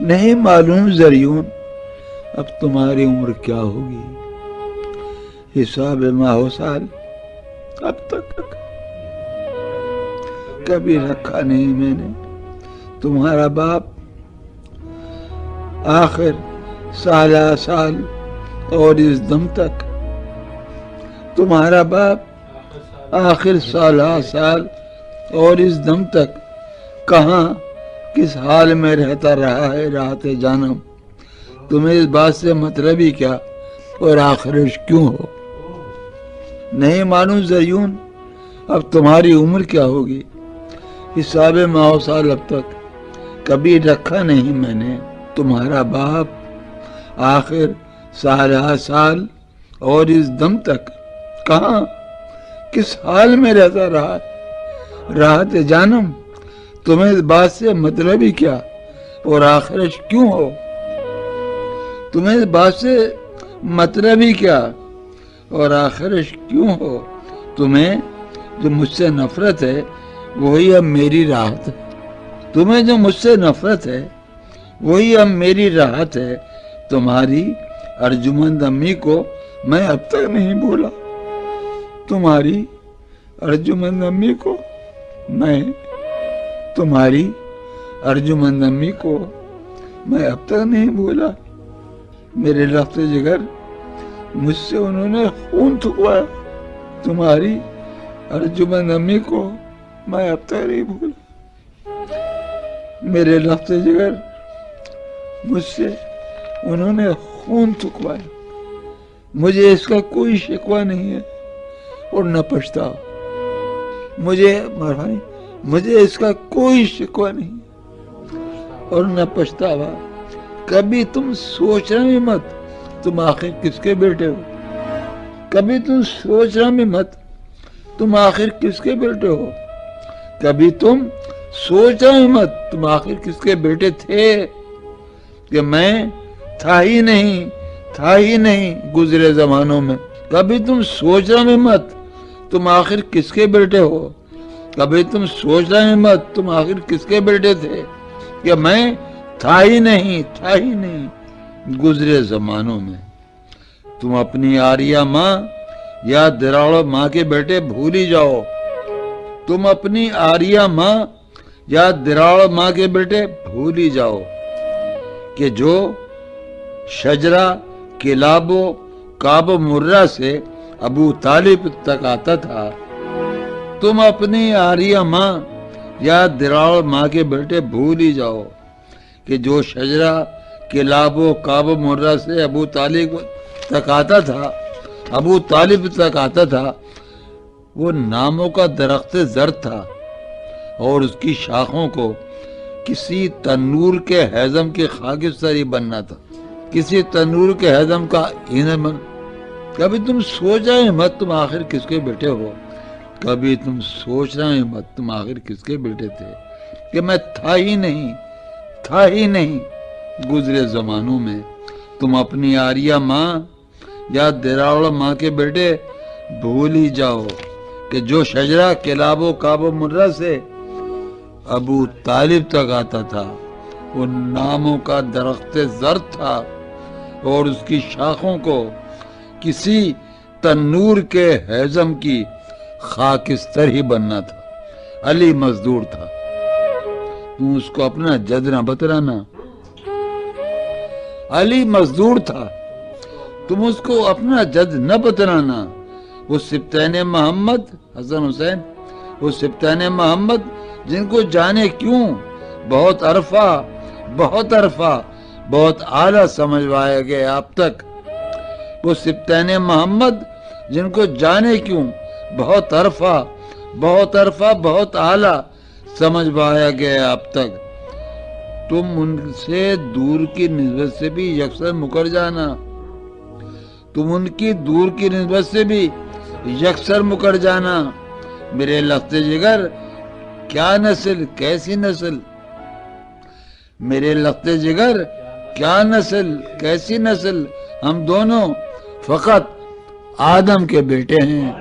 نہیں معلوم زریون اب تمہاری عمر کیا ہوگی، حساب ماہ و سال اب تک کبھی رکھا نہیں میں نے تمہارا باپ، آخر سالہ سال اور اس دم تک تمہارا باپ، آخر سالہ سال اور اس دم تک کہاں کس حال میں رہتا رہا ہے راحت جانم، تمہیں اس بات سے مطلب ہی کیا اور آخرش کیوں ہو؟ نہیں معلوم زریون اب تمہاری عمر کیا ہوگی، حساب ماہ و سال اب تک کبھی رکھا نہیں میں نے تمہارا باپ، آخر سالہ سال اور اس دم تک کہاں کس حال میں رہتا رہا راحت جانم، تمہیں اس بات سے مطلب ہی کیا اور آخرش کیوں ہو؟ تمہیں اس بات سے مطلب ہی کیا اور آخرش کیوں ہو؟ تمہیں جو مجھ سے نفرت ہے وہی اب میری راحت ہے، تمہیں جو مجھ سے نفرت ہے وہی اب میری راحت ہے، تمہاری ارجمند امی کو میں اب تک نہیں بھولا، تمہاری ارجمند امی کو تمہاری ارجمند امی کو میں اب تک نہیں بھولا، میرے لفظ جگر مجھ سے انہوں نے خون تھکوایا، تمہاری ارجمند امی کو میں اب تک نہیں بھولا، میرے لفظ جگر مجھ سے انہوں نے خون تھکوایا، مجھے اس کا کوئی شکوہ نہیں ہے اور نہ پچھتاوا، مجھے اس کا کوئی شکوہ نہیں اور نہ پچھتاوا، کبھی تم سوچنا بھی مت تم آخر کس کے بیٹے ہو، کبھی تم سوچنا بھی مت تم آخر کس کے بیٹے ہو، کبھی تم سوچنا بھی مت تم آخر کس کے بیٹے تھے، کہ میں تھا ہی نہیں گزرے زمانوں میں، کبھی تم سوچنا بھی مت تم آخر کس کے بیٹے ہو، کبھی تم سوچنا بھی مت تم آخر کس کے بیٹے تھے، کہ میں تھا ہی نہیں گزرے زمانوں میں، تم اپنی آریہ ماں یا دراڑ ماں کے بیٹے بھول ہی جاؤ، تم اپنی آریہ ماں یا دراڑ ماں کے بیٹے بھول ہی جاؤ، کہ جو شجرہ کلاب و کعب و مرہ سے ابو طالب تک آتا تھا، تم اپنی آریہ ماں یا دراڑ ماں کے بیٹے بھول ہی جاؤ، کہ جو شجرہ کلاب و کعب و مرہ سے ابو طالب تک آتا تھا، وہ ناموں کا درخت زر تھا اور اس کی شاخوں کو کسی تنور کے ہیزم کی خاکستر ہی بننا تھا، کسی تنور کے ہیزم کا ایندھن بن، کبھی تم سوچا ہی مت تم آخر کس کے بیٹے ہو، کبھی تم سوچنا ہی مت تم آخر کس کے بیٹے تھے، کہ میں تھا ہی نہیں گزرے زمانوں میں، تم اپنی آریہ ماں یا دراڑ ماں کے بیٹے بھول ہی جاؤ، کہ جو شجرہ کلاب و کعب و مرہ سے ابو طالب تک آتا تھا، وہ ناموں کا درخت زر تھا اور اس کی شاخوں کو کسی تنور کے ہیزم کی خاکستر ہی بننا تھا، علی مزدور تھا، تم اس کو اپنا جد نہ بتلانا، علی مزدور تھا، تم اس کو اپنا جد نہ بتلانا، وہ سبطین محمد حسن حسین، وہ سبطین محمد جن کو جانے کیوں بہت عرفہ بہت اعلیٰ سمجھوایا گیا اب تک، وہ سبطین محمد جن کو جانے کیوں بہت عرفہ بہت اعلیٰ سمجھوایا گیا اب تک، تم ان سے دور کی نسبت سے بھی یکسر مکر جانا، تم ان کی دور کی نسبت سے بھی یکسر مکر جانا، میرے لفظ جگر کیا نسل کیسی نسل، میرے لفظ جگر کیا نسل کیسی نسل، ہم دونوں فقط آدم کے بیٹے ہیں،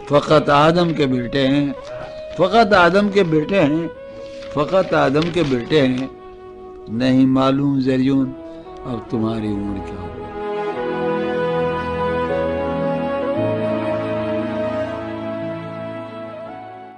فقط آدم کے بیٹے ہیں، فقط آدم کے بیٹے ہیں، فقط آدم کے بیٹے ہیں، نہیں معلوم زریون اب تمہاری عمر کیا ہو.